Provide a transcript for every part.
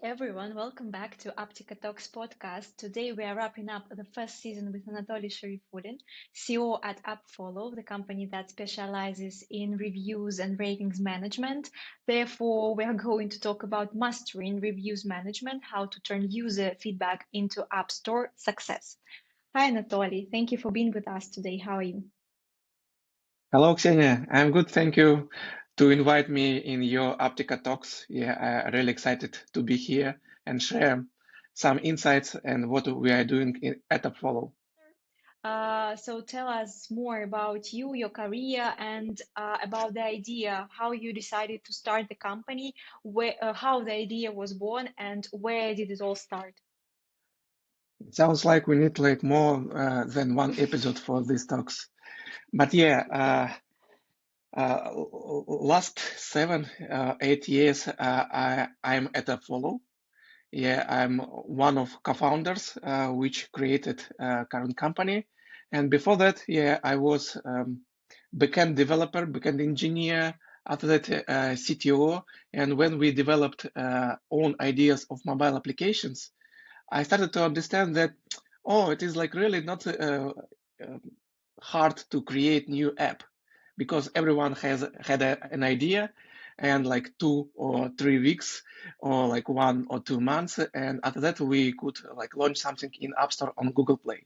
everyone, welcome back to Apptica Talks podcast. Today we are wrapping up the first season with Anatoly Sharifulin, CEO at AppFollow, the company that specializes in reviews and ratings management. Therefore, we are going to talk about mastering reviews management, how to turn user feedback into App Store success. Hi, Anatoly. Thank you for being with us today. How are you? Hello, Ksenia. I'm good. Thank you to invite me in your Apptica Talks. Yeah, I'm really excited to be here and share some insights and what we are doing at AppFollow. So tell us more about you, your career, and about the idea, how you decided to start the company, how the idea was born, and where did it all start? It sounds like we need like more than one episode for these talks. But yeah, last 7, 8 years, I'm at AppFollow. Yeah, I'm one of co-founders, which created current company. And before that, yeah, I was backend developer, backend engineer, after that CTO. And when we developed own ideas of mobile applications, I started to understand that, oh, it is like really not hard to create new app because everyone has had an idea and like 2 or 3 weeks or like 1 or 2 months. And after that, we could like launch something in App Store on Google Play.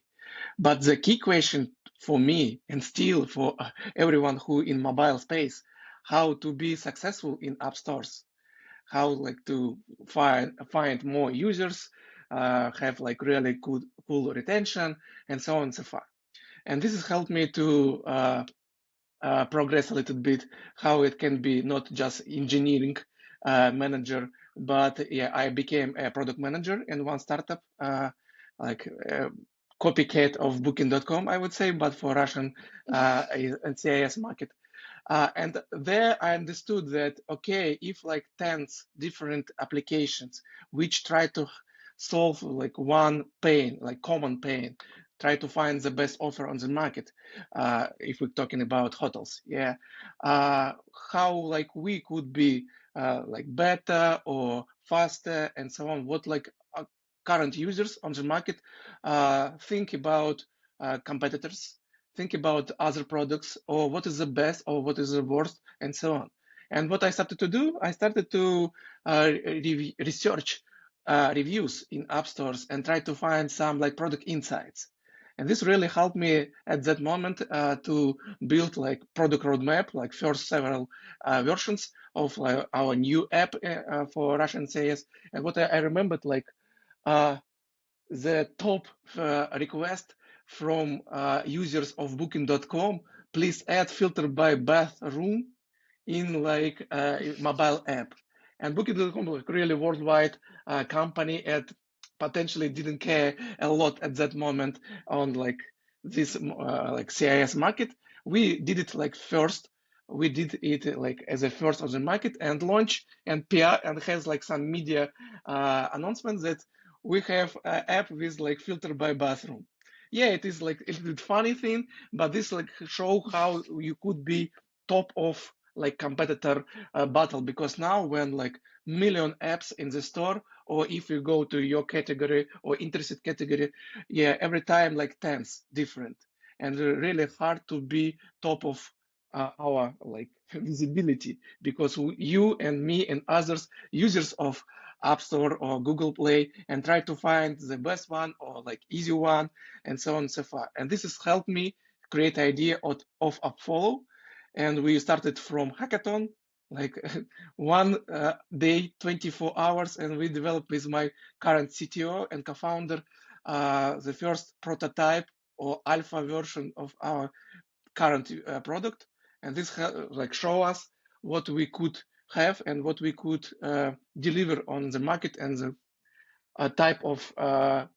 But the key question for me and still for everyone who in mobile space, how to be successful in app stores, how like to find more users, have like really good cool retention, and so on and so forth. And this has helped me to progress a little bit how it can be not just engineering manager, but yeah, I became a product manager in one startup, like copycat of Booking.com, I would say, but for Russian and CIS market. And there I understood that, okay, if like 10 different applications which try to solve like one pain, like common pain, try to find the best offer on the market, if we're talking about hotels, yeah, how like we could be like better or faster and so on, what like current users on the market think about competitors, think about other products, or what is the best or what is the worst, and so on. And what I started to do, I started to research reviews in app stores and try to find some like product insights. And this really helped me at that moment to build like product roadmap, like first several versions of our new app for Russian sales. And what I remembered, like uh, the top request from users of Booking.com, please add filter by bathroom in like mobile app. And Booking.com, like really worldwide company, and potentially didn't care a lot at that moment on like this like CIS market. We did it like first. We did it like as a first on the market and launch and PR and has like some media announcements that we have an app with like filter by bathroom. Yeah, it is like a little bit funny thing, but this like show how you could be top of like competitor battle, because now when like million apps in the store, or if you go to your category or interested category, yeah, every time like tens different, and really hard to be top of our like visibility, because you and me and others users of App Store or Google Play and try to find the best one or like easy one and so on and so forth. And this has helped me create idea of AppFollow. And we started from hackathon, like one day, 24 hours, and we developed with my current CTO and co-founder the first prototype or alpha version of our current product. And this like show us what we could have and what we could deliver on the market and the type of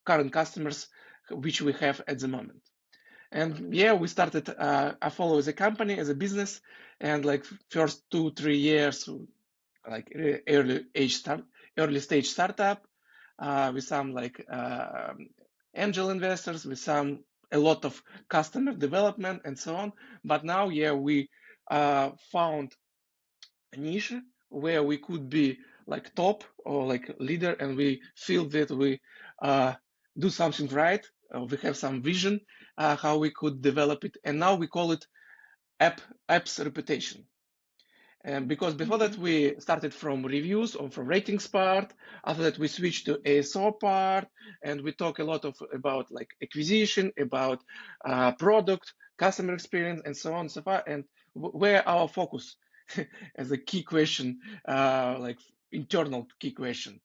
current customers which we have at the moment. And yeah, we started AppFollow as a company, as a business, and like first 2, 3 years, like early stage startup with some like angel investors, with some a lot of customer development and so on. But now, yeah, we found a niche where we could be like top or like leader, and we feel that we do something right. We have some vision how we could develop it, and now we call it app's reputation. And because before that we started from reviews or from ratings part, after that we switched to ASO part, and we talk a lot about like acquisition, about product, customer experience, and so on and so forth. And where our focus as a key question, like internal key question.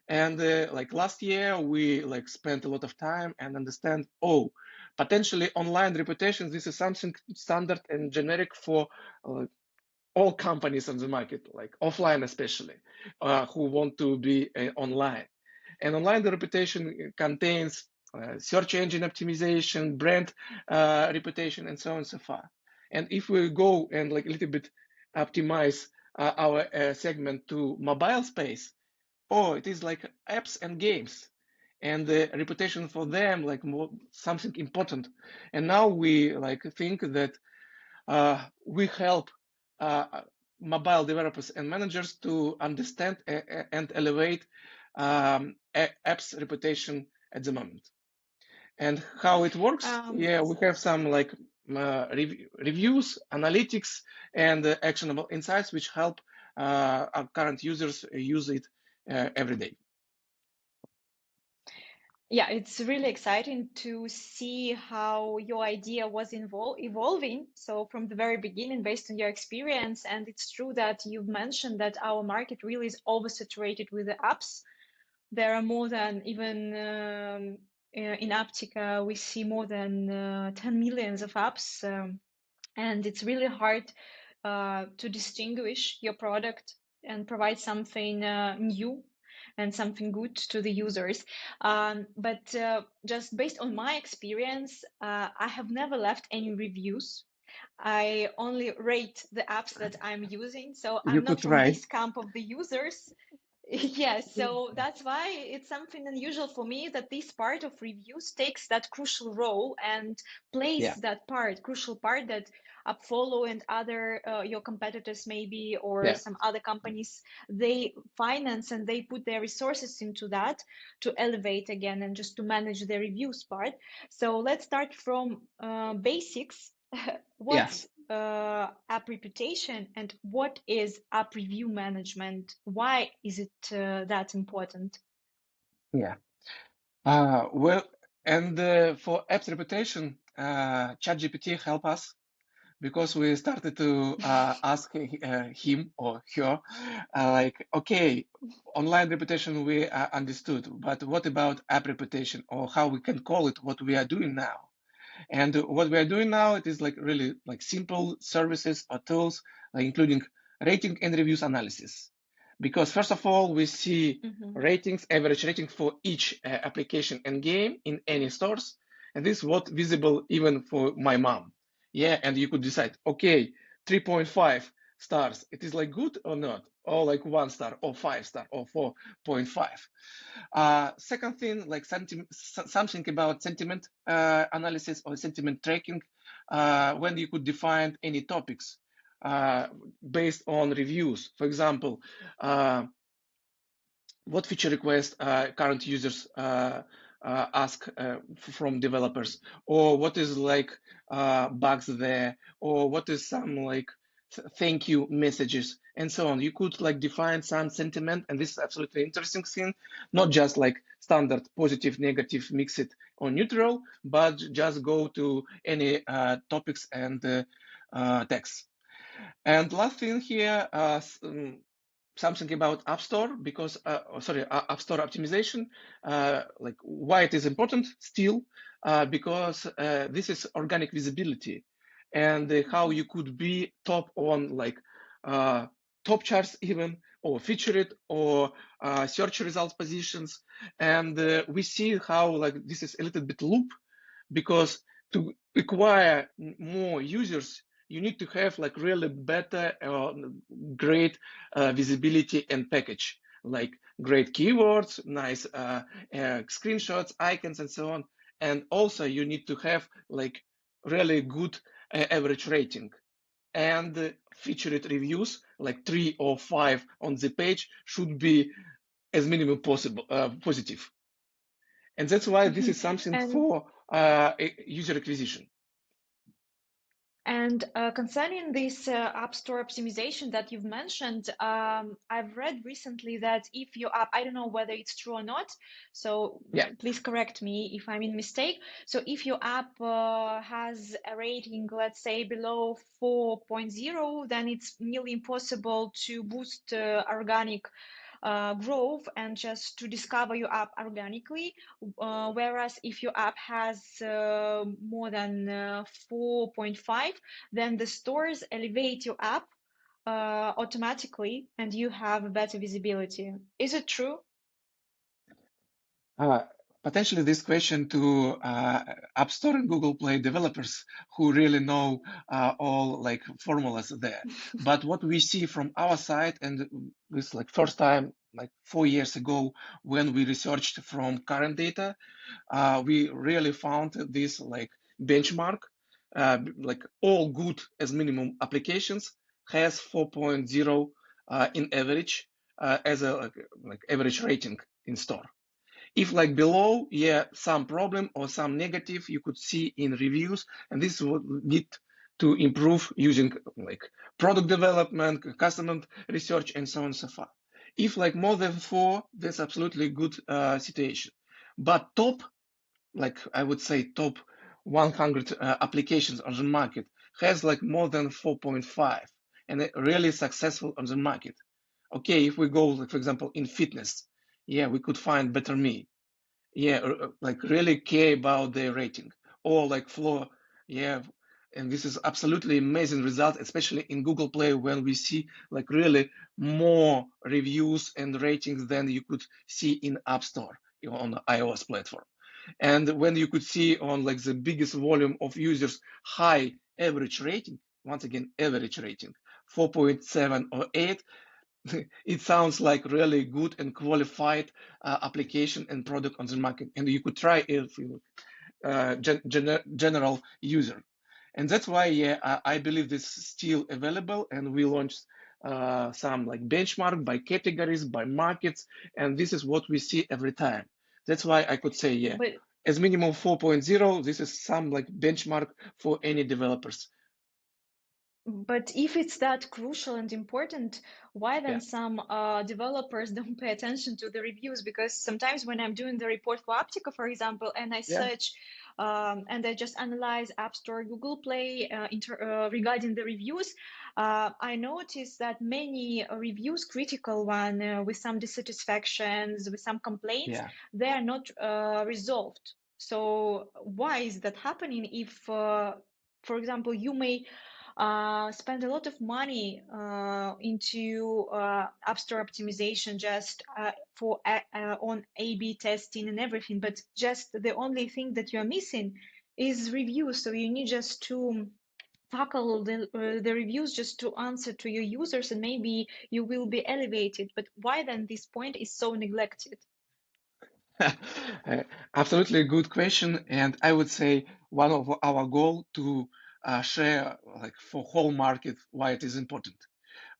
And like last year we like spent a lot of time and understand, oh, potentially online reputation, this is something standard and generic for all companies on the market, like offline especially, who want to be online. And online, the reputation contains search engine optimization, brand reputation, and so on and so forth. And if we go and like a little bit optimize our segment to mobile space, oh, it is like apps and games, and the reputation for them like more, something important. And now we like think that we help mobile developers and managers to understand and elevate apps reputation at the moment. And how it works? Yeah, we have some like reviews, analytics, and actionable insights which help our current users use it every day. Yeah, it's really exciting to see how your idea was evolving. So from the very beginning, based on your experience, and it's true that you've mentioned that our market really is oversaturated with the apps. There are more than even in Apptica, we see more than 10 millions of apps, and it's really hard to distinguish your product and provide something new and something good to the users. But just based on my experience, I have never left any reviews. I only rate the apps that I'm using. So You I'm not could from try. this camp of the users. Yes, so that's why it's something unusual for me that this part of reviews takes that crucial role and plays Yeah, that crucial part that AppFollow and other your competitors maybe or yeah, some other companies they finance and they put their resources into that to elevate again and just to manage the reviews part. So let's start from basics. yeah, What's app reputation and what is app review management? Why is it that important? yeah. Well, and for apps reputation, ChatGPT help us because we started to ask him or her, like, okay, online reputation we understood, but what about app reputation, or how we can call it what we are doing now? And what we are doing now, it is like really like simple services or tools, like including rating and reviews analysis. Because first of all, we see ratings, average rating for each application and game in any stores. And this is what visible even for my mom. Yeah, and you could decide, okay, 3.5 stars, it is like good or not, or like 1 star, or 5 star, or 4.5. Second thing, like something about sentiment analysis or sentiment tracking, when you could define any topics based on reviews. For example, what feature requests current users ask from developers, or what is like bugs there, or what is some like thank you messages and so on. You could like define some sentiment, and this is absolutely interesting thing, not just like standard positive, negative, mixed or neutral, but just go to any topics and text. And last thing here, something about App Store, because App Store optimization, like why it is important still, because this is organic visibility, and how you could be top on like top charts even, or featured, or search results positions. And we see how like this is a little bit loop, because to acquire more users, you need to have like really better, great visibility and package, like great keywords, nice screenshots, icons, and so on. And also you need to have like really good average rating. and featured reviews, like 3 or 5 on the page, should be as minimum possible positive. And that's why this is something And for user acquisition. And concerning this App Store optimization that you've mentioned, I've read recently that if your app, I don't know whether it's true or not, so Yeah. please correct me if I'm in mistake. So if your app has a rating, let's say below 4.0, then it's nearly impossible to boost organic growth and just to discover your app organically. Whereas if your app has more than 4.5, then the stores elevate your app automatically and you have better visibility. Is it true? Uh, Potentially this question to App Store and Google Play developers who really know all like formulas there. But what we see from our side, and this like first time like 4 years ago when we researched from current data, we really found this like benchmark, like all good as minimum applications has 4.0 in average as a like average rating in store. If like below, yeah, some problem or some negative you could see in reviews, and this would need to improve using like product development, customer research, and so on and so forth. If like more than 4, that's absolutely good situation. But top, like I would say, top 100 applications on the market has like more than 4.5 and really successful on the market. Okay, if we go, like, for example, in fitness, yeah, we could find Better Me, yeah, like really care about their rating, or like floor, yeah. And this is absolutely amazing result, especially in Google Play when we see like really more reviews and ratings than you could see in App Store, on the iOS platform. And when you could see on like the biggest volume of users high average rating, once again average rating 4.7 or 8, it sounds like really good and qualified application and product on the market, and you could try if you general user. And that's why, yeah, I believe this is still available, and we launched some like benchmark by categories, by markets, and this is what we see every time. That's why I could say, yeah, But as minimum 4.0, this is some like benchmark for any developers. But if it's that crucial and important, why then Yeah, some developers don't pay attention to the reviews? Because sometimes when I'm doing the report for Apptica, for example, and I yeah, search and I just analyze App Store, Google Play regarding the reviews, I notice that many reviews, critical one with some dissatisfactions, with some complaints, yeah. they are not resolved. So why is that happening if, for example, you may spend a lot of money into App Store optimization just for on A/B testing and everything, but just the only thing that you're missing is reviews. So you need just to tackle the reviews just to answer to your users, and maybe you will be elevated. But why then this point is so neglected? Absolutely a good question, and I would say one of our goal to share like for whole market why it is important.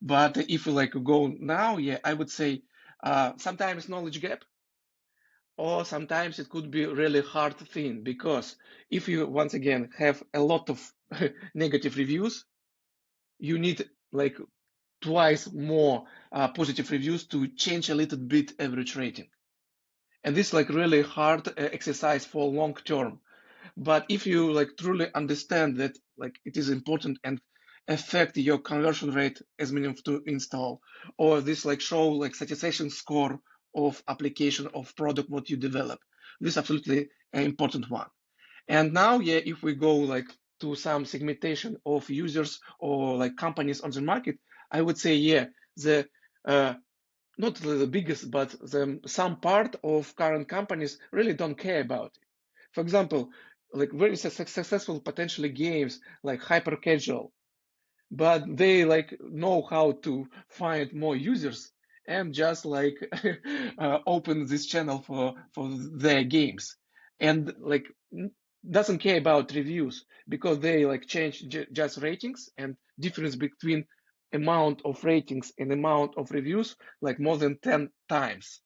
But if we like go now, yeah, I would say sometimes knowledge gap, or sometimes it could be really hard thing, because if you once again have a lot of negative reviews, you need like twice more positive reviews to change a little bit average rating. And this like really hard exercise for long term. But if you like truly understand that like it is important and affect your conversion rate as minimum to install, or this like show like satisfaction score of application of product what you develop, this is absolutely an important one. And now, yeah, if we go like to some segmentation of users or like companies on the market, I would say, yeah, the not the biggest, but some part of current companies really don't care about it. For example, like very successful potentially games like hyper casual, but they like know how to find more users and just like open this channel for their games, and like doesn't care about reviews because they like change just ratings, and difference between amount of ratings and amount of reviews like more than 10 times.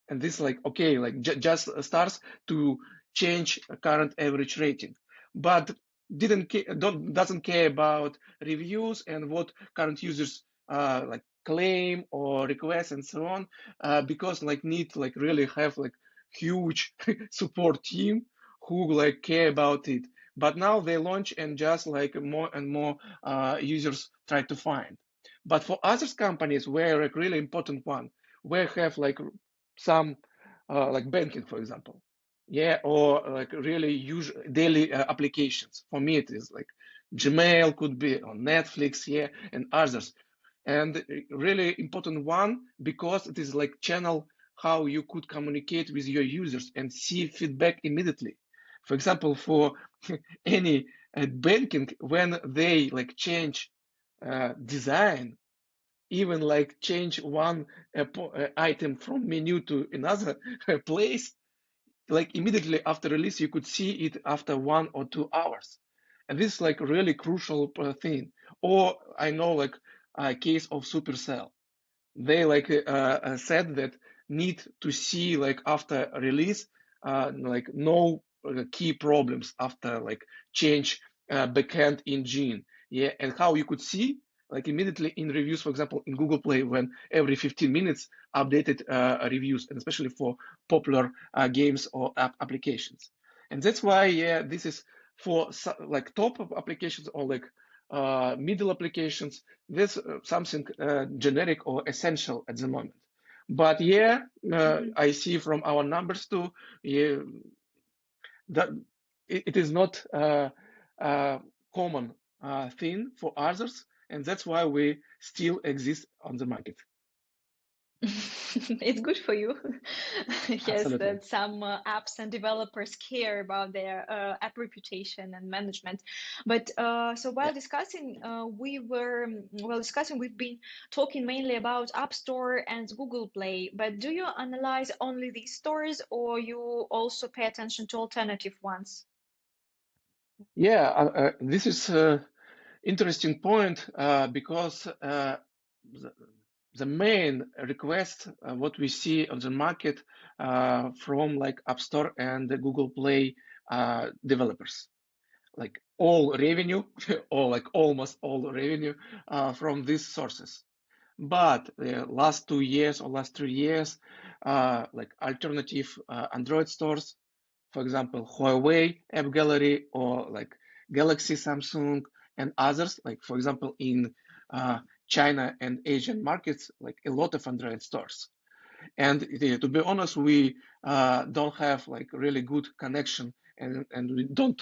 And this like okay like just starts to change a current average rating, but doesn't care about reviews and what current users like claim or request and so on, because like need like really have like huge support team who like care about it. But now they launch and just like more and more users try to find. But for other companies where like really important one, where have like some like banking, for example, yeah, or like really use daily applications. For me, it is like Gmail could be on Netflix, yeah, and others. And really important one because it is like channel how you could communicate with your users and see feedback immediately. For example, for any banking, when they like change design, even like change one item from menu to another place, like immediately after release, you could see it after 1 or 2 hours. And this is like really crucial thing. Or I know like a case of Supercell. They like said that need to see like after release like no key problems after like change backend engine, yeah. And how you could see like immediately in reviews, for example in Google Play, when every 15 minutes updated reviews, and especially for popular games or applications. And that's why yeah, this is for like top applications or like middle applications. This something generic or essential at the moment. But yeah, I see from our numbers too, yeah, that it is not a common thing for others, and that's why we still exist on the market. It's good for you. Yes, Absolutely. that some apps and developers care about their app reputation and management. But so Yeah. while discussing, we've been talking mainly about App Store and Google Play. But do you analyze only these stores, or you also pay attention to alternative ones? Yeah, this is interesting point because the, the main request what we see on the market from like App Store and the Google Play developers, like all revenue or like almost all revenue from these sources. But last 2 years or last 3 years, like alternative Android stores, for example, Huawei App Gallery or like Galaxy, Samsung, and others, like for example, in China and Asian markets, like a lot of Android stores. And to be honest, we don't have like really good connection, and we don't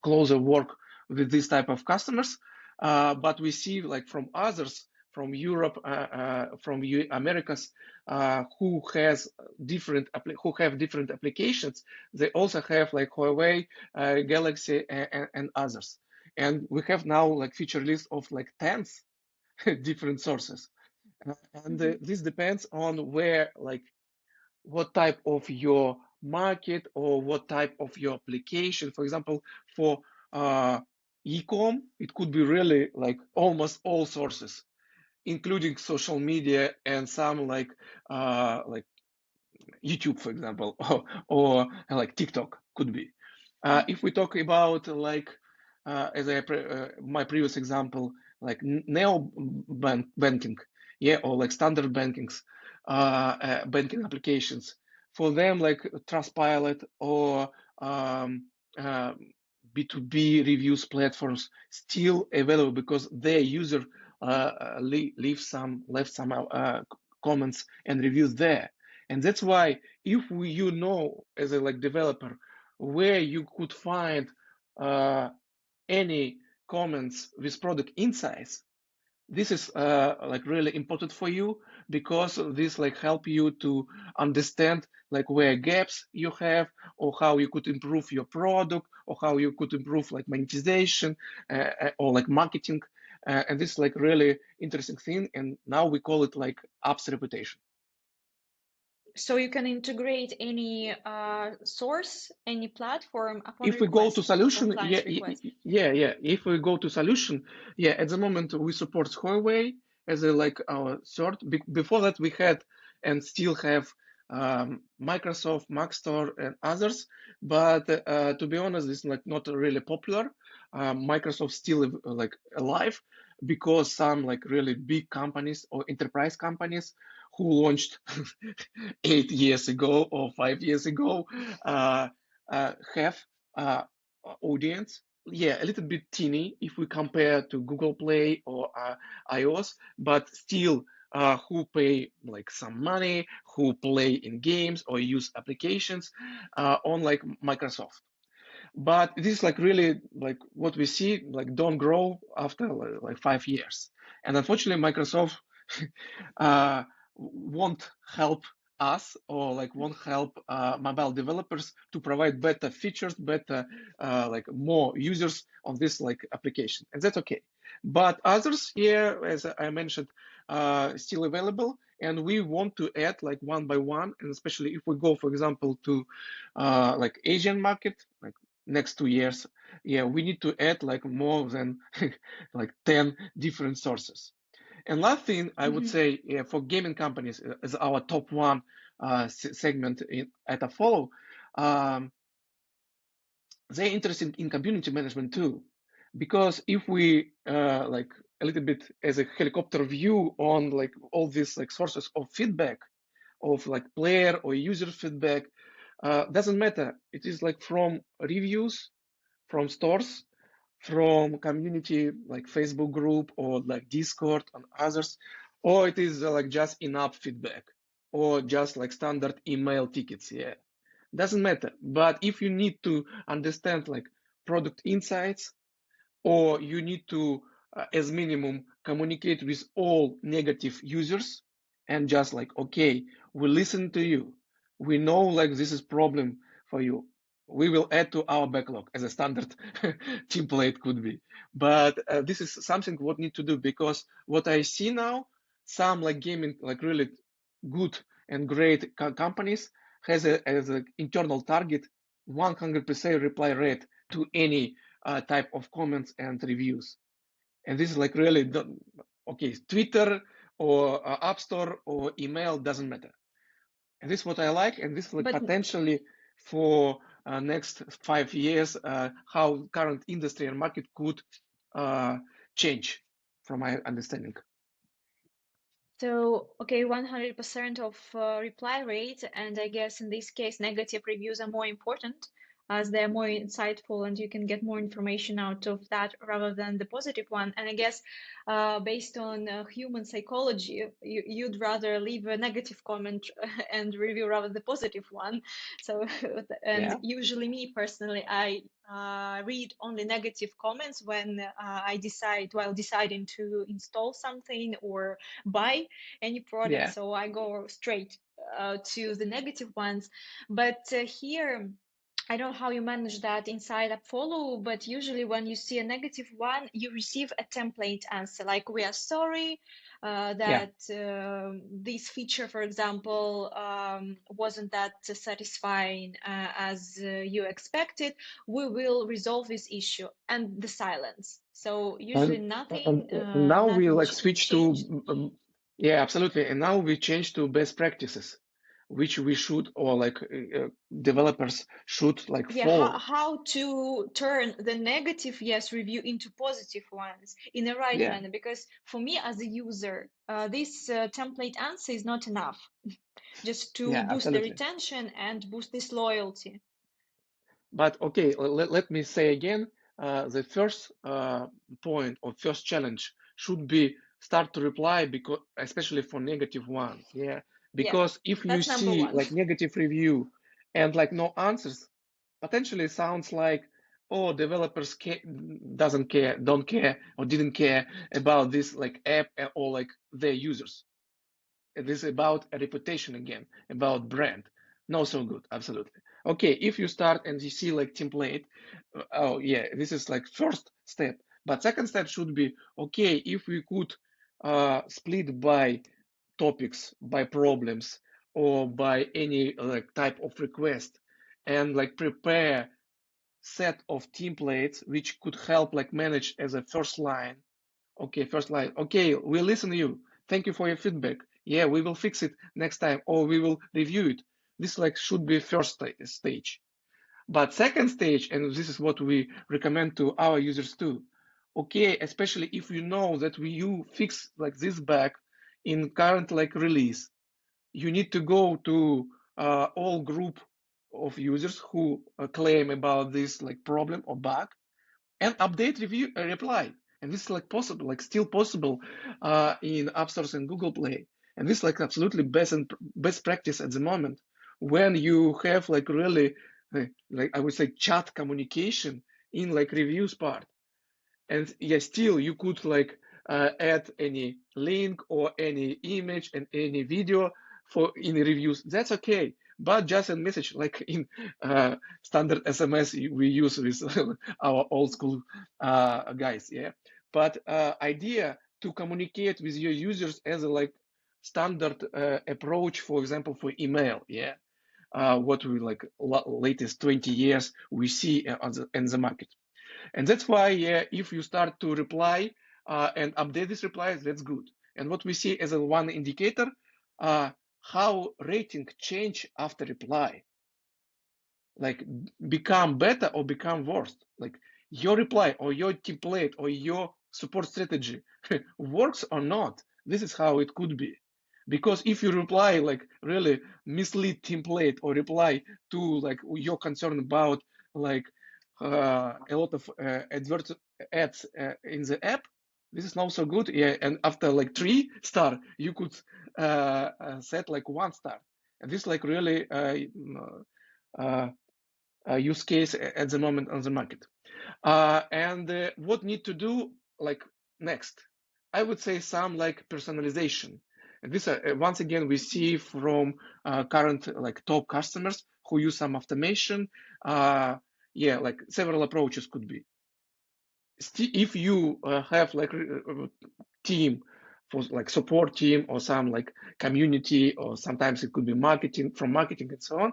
closer work with this type of customers. But we see like from others, from Europe, from Americas, who has who have different applications. They also have like Huawei, Galaxy, and others. And we have now like feature list of like tens different sources. And Mhm. this depends on where like what type of your market or what type of your application. For example, for e-com, it could be really like almost all sources, including social media and some like YouTube, for example, or like TikTok could be. If we talk about like as my previous example, like neo banking, yeah, or like standard bankings, banking applications, for them like Trustpilot or um, uh, B2B reviews platforms still available because their user left some comments and reviews there. And that's why if you know as a like developer where you could find any comments with product insights, this is like really important for you because this like help you to understand like where gaps you have or how you could improve your product or how you could improve like monetization or like marketing. And this is like really interesting thing. And now we call it like apps reputation. So you can integrate any source, any platform upon If we go to request, upon solution, client's request. yeah. If we go to solution, yeah, at the moment we support Huawei as a like our third. Before that we had and still have Microsoft, Mac Store, and others. But to be honest, it's like not really popular. Microsoft still like alive because some like really big companies or enterprise companies who launched 8 years ago or 5 years ago have audience. Yeah, a little bit teeny if we compare to Google Play or iOS, but still who pay like some money, who play in games or use applications on like Microsoft. But this is like really like what we see like don't grow after like 5 years. And unfortunately, Microsoft won't help us or like won't help mobile developers to provide better features, better like more users on this like application, and that's okay. But others here, as I mentioned, still available, and we want to add like one by one, and especially if we go, for example, to like Asian market, like next 2 years, yeah, we need to add like more than like 10 different sources. And last thing I would say, yeah, for gaming companies is our top one segment at AppFollow. Um, they're interested in community management too, because if we like a little bit as a helicopter view on like all these like sources of feedback, of like player or user feedback, doesn't matter. It is like from reviews, from stores, from community like Facebook group or like Discord and others, or it is like just in-app feedback or just like standard email tickets. Yeah, doesn't matter. But if you need to understand like product insights, or you need to, as minimum, communicate with all negative users and just like, okay, we listen to you. We know like this is problem for you. We will add to our backlog as a standard template could be. But this is something what need to do, because what I see now, some like gaming, like really good and great companies has as an internal target 100% reply rate to any type of comments and reviews. And this is like really, okay, Twitter or App Store or email doesn't matter. And this is what I like. And this is like But potentially for next 5 years, how current industry and market could change from my understanding. so, okay, 100% of reply rate, and I guess in this case, negative reviews are more important as they're more insightful and you can get more information out of that rather than the positive one. And I guess based on human psychology, you'd rather leave a negative comment and review rather the positive one. So, and Yeah, usually me personally, I read only negative comments when I decide while deciding to install something or buy any product. yeah, So I go straight to the negative ones. But here, I don't know how you manage that inside AppFollow, but usually when you see a negative one, you receive a template answer like, we are sorry yeah. that this feature, for example, wasn't that satisfying as you expected. We will resolve this issue, and the silence. So usually And, nothing, and now we nothing like switch changed. to yeah, absolutely. And now we change to best practices, which we should, or like developers should like Yeah, follow. how to turn the negative yes review into positive ones in the right Yeah, manner, because for me as a user, this template answer is not enough just to yeah, boost the absolutely. retention and boost this loyalty. But okay, let me say again, the first point or first challenge should be start to reply, because especially for negative ones, yeah. Yeah, Because if you that's number see one. like negative review and like no answers, potentially sounds like, oh, developers doesn't care, don't care, or didn't care about this like app or like their users. It is about a reputation again, about brand. No, so good, absolutely. Okay, if you start and you see like template, oh yeah, this is like first step. But second step should be, okay, if we could split by topics, by problems, or by any like type of request, and like prepare set of templates which could help like manage as a first line. Okay, first line. Okay, we listen to you. Thank you for your feedback. Yeah, we will fix it next time, or we will review it. This like should be first stage. But second stage, and this is what we recommend to our users too. Okay, especially if you know that you fix like this bug in current like release, you need to go to all group of users who claim about this like problem or bug and update review reply. And this is like possible, like still possible in App Stores and Google Play. And this is like absolutely best practice at the moment when you have like really like I would say chat communication in like reviews part. And yeah, still you could like add any link or any image and any video for in reviews. That's okay, but just a message like in standard SMS we use with our old school guys. Yeah, but idea to communicate with your users as a like standard approach, for example, for email. Yeah, what we like latest 20 years we see in the market. And that's why if you start to reply and update these replies, that's good. And what we see as a one indicator, how rating change after reply, like become better or become worse. Like your reply or your template or your support strategy works or not. This is how it could be. Because if you reply like really mislead template or reply to like your concern about like a lot of ads in the app, this is not so good. Yeah, and after like 3 star, you could set like 1 star, and this like really uh, use case at the moment on the market. And what need to do like next? I would say some like personalization. And this once again we see from current like top customers who use some automation. Yeah, like several approaches could be. If you have like team for like support team or some like community, or sometimes it could be marketing from marketing and so on,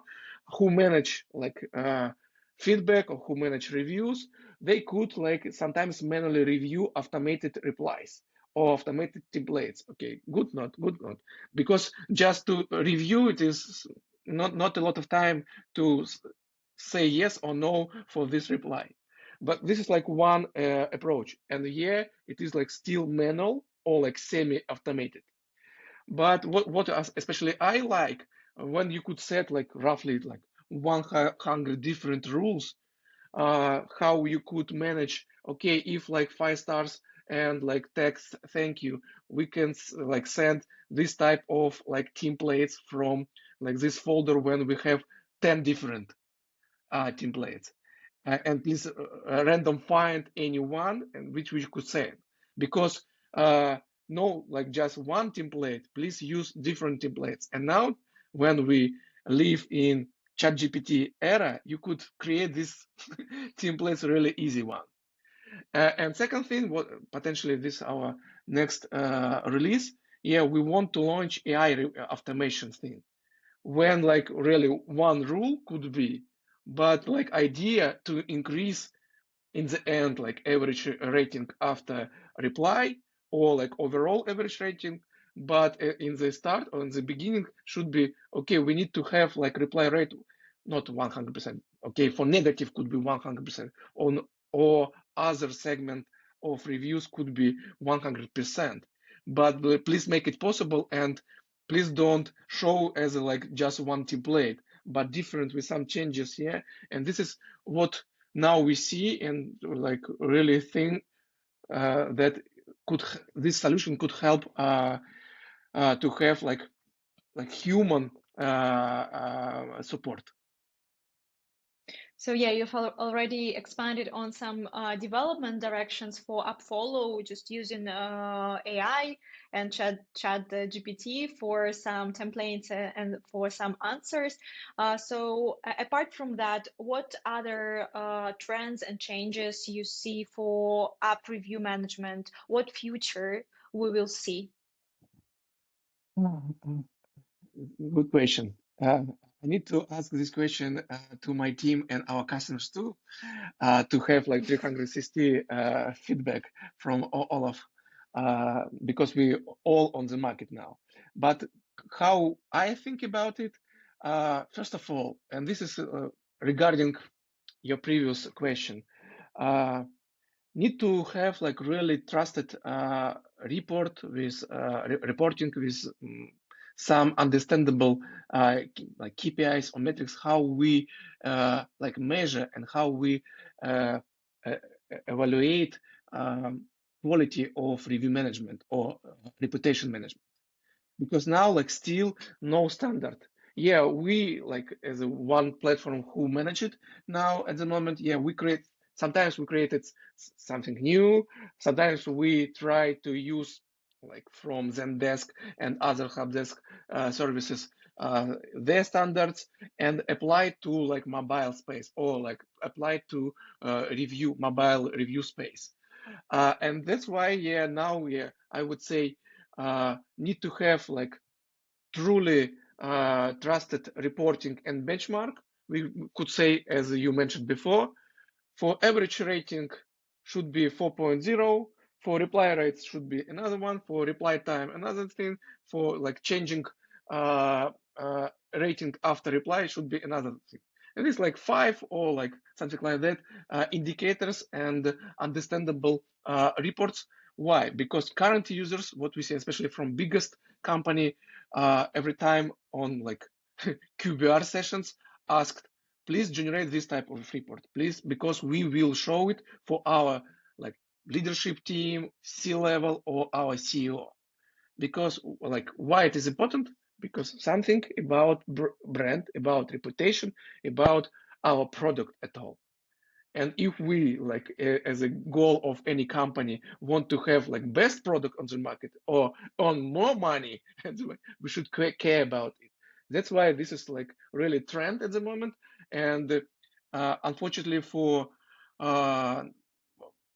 who manage like feedback or who manage reviews, they could like sometimes manually review automated replies or automated templates. Okay, good, not good, not, because just to review it is not a lot of time to say yes or no for this reply. But this is like one approach, and here it is like still manual or like semi-automated. But what especially I like when you could set like roughly like 100 different rules, how you could manage. Okay, if like 5 stars and like text thank you, we can like send this type of like templates from like this folder when we have 10 different templates. And please random find any one and which we could send, because no like just one template, please use different templates. And now when we live in ChatGPT era, you could create this templates really easy one. And second thing, what potentially this our next release, yeah, we want to launch AI automation thing, when like really one rule could be, but like idea to increase in the end like average rating after reply, or like overall average rating. But in the start or in the beginning should be okay, we need to have like reply rate not 100%. Okay, for negative could be 100%, on or other segment of reviews could be 100%. But please make it possible, and please don't show as like just one template, but different with some changes here. And this is what now we see, and like really think that could this solution could help to have like human support. So yeah, you've already expanded on some development directions for AppFollow, just using AI and chat GPT for some templates and for some answers. So apart from that, what other trends and changes you see for app review management? What future we will see? Good question. I need to ask this question to my team and our customers too, to have like 360 feedback from all of, because we all on the market now. But how I think about it, first of all, and this is regarding your previous question, uh, need to have like really trusted reporting with some understandable like KPIs or metrics, how we like measure and how we uh, uh, evaluate quality of review management or reputation management, because now like still no standard. Yeah, we like as a one platform who manage it now at the moment. Yeah, we create, sometimes we created something new, sometimes we try to use like from Zendesk and other help desk services their standards and apply to like mobile space, or like apply to review mobile review space. And that's why, yeah, now, yeah, I would say need to have like truly trusted reporting and benchmark. We could say, as you mentioned before, for average rating should be 4.0, for reply rates should be another one, for reply time another thing, for like changing uh, rating after reply should be another thing. And it's like five or like something like that indicators and understandable reports. Why? Because current users, what we see, especially from biggest company, every time on like QBR sessions, asked, please generate this type of report, please, because we will show it for our like leadership team, C-level, or our CEO. Because like why it is important? Because something about brand, about reputation, about our product at all. And if we like as a goal of any company want to have like best product on the market or earn more money, we should care about it. That's why this is like really trend at the moment. And unfortunately for uh,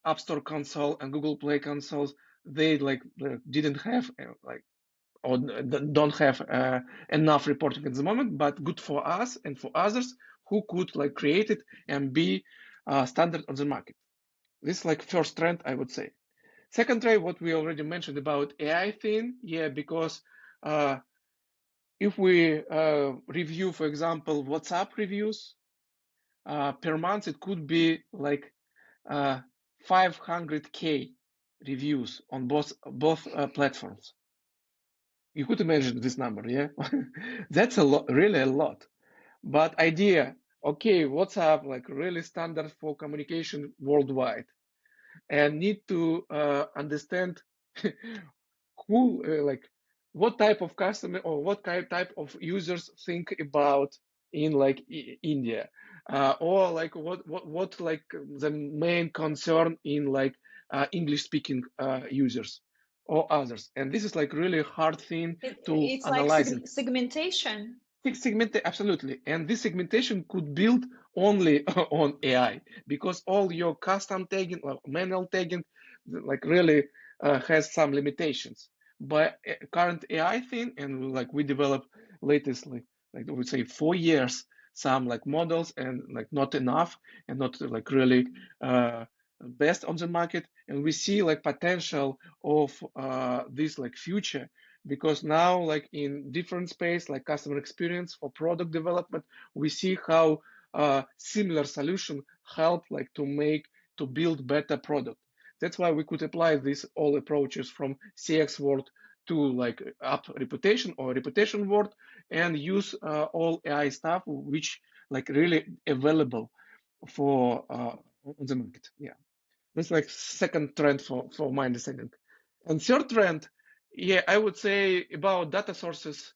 App Store console and Google Play consoles, they like didn't have like or don't have enough reporting at the moment, but good for us and for others who could like create it and be standard on the market. This is like first trend, I would say. Second trend, what we already mentioned about AI thing, yeah, because if we review, for example, WhatsApp reviews per month, it could be like 500K reviews on both platforms. You could imagine this number, yeah? That's a lot, really a lot. But idea, okay, WhatsApp, like really standard for communication worldwide, and need to understand who, like, what type of customer or what type of users think about in like India, or like what like the main concern in like English speaking users or others. And this is like really hard thing to It's like analyze it. segmentation. Absolutely. And this segmentation could build only on AI, because all your custom tagging or manual tagging like really has some limitations. But current AI thing, and like we develop latest like I would say 4 years some like models, and like not enough and not like really best on the market. And we see like potential of this like future, because now like in different space like customer experience for product development, we see how similar solution help like to build better product. That's why we could apply these all approaches from CX world to like app reputation or reputation world, and use all AI stuff which like really available for on the market. Yeah, that's like second trend for my understanding. And third trend, yeah, I would say about data sources,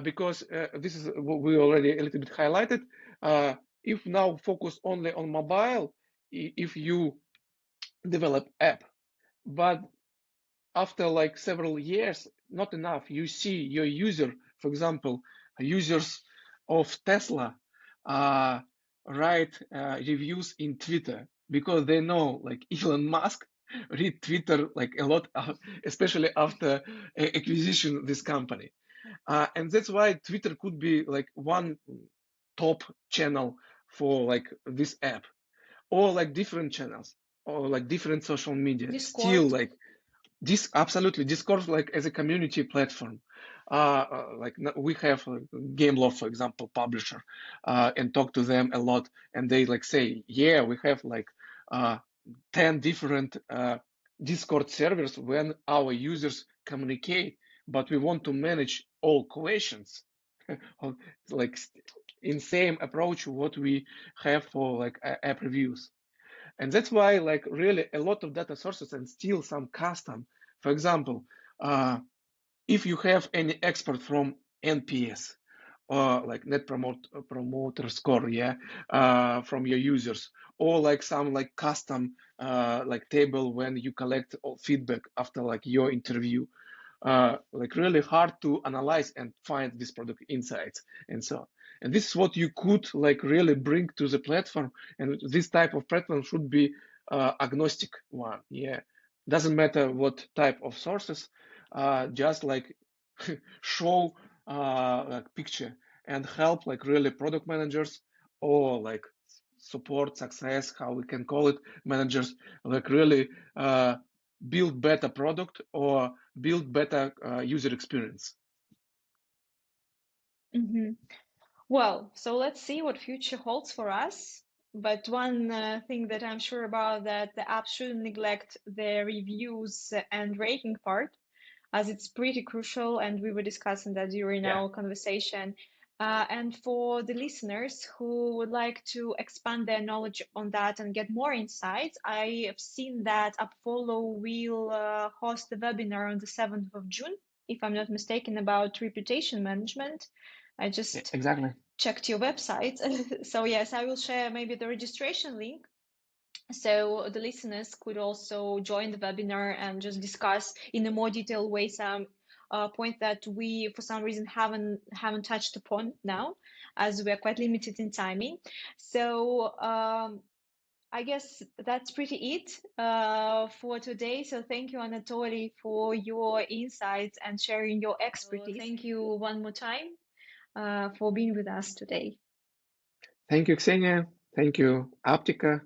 because this is what we already a little bit highlighted. Uh, if now focus only on mobile, if you develop app, but after like several years, not enough. You see your user, for example, users of Tesla write reviews in Twitter, because they know like Elon Musk read Twitter like a lot, especially after acquisition of this company. And that's why Twitter could be like one top channel for like this app, or like different channels, or like different social media. Still, Discord. like this, absolutely, Discord like as a community platform. Like we have Gameloft, for example, publisher, and talk to them a lot, and they like say, yeah, we have like 10 different Discord servers when our users communicate, but we want to manage all questions, like in same approach what we have for like app reviews. And that's why like really a lot of data sources and still some custom. For example, if you have any expert from NPS or like promoter score, yeah, from your users, or like some like custom like table when you collect all feedback after like your interview, like really hard to analyze and find this product insights and so on. And this is what you could like really bring to the platform. And this type of platform should be agnostic one. Yeah, doesn't matter what type of sources, just like show like picture and help like really product managers or like support success, how we can call it, managers, like really build better product or build better user experience. Well, so let's see what future holds for us. But one thing that I'm sure about that the app shouldn't neglect the reviews and rating part, as it's pretty crucial, and we were discussing that during Yeah, our conversation. And for the listeners who would like to expand their knowledge on that and get more insights, I have seen that AppFollow will host a webinar on the 7th of June, if I'm not mistaken, about reputation management. I just exactly. checked your website. So yes, I will share maybe the registration link so the listeners could also join the webinar and just discuss in a more detailed way some points that we for some reason haven't touched upon now, as we are quite limited in timing. So I guess that's pretty it for today. So thank you, Anatoly, for your insights and sharing your expertise. Thank you one more time for being with us today. Thank you, Xenia. Thank you, Apptica.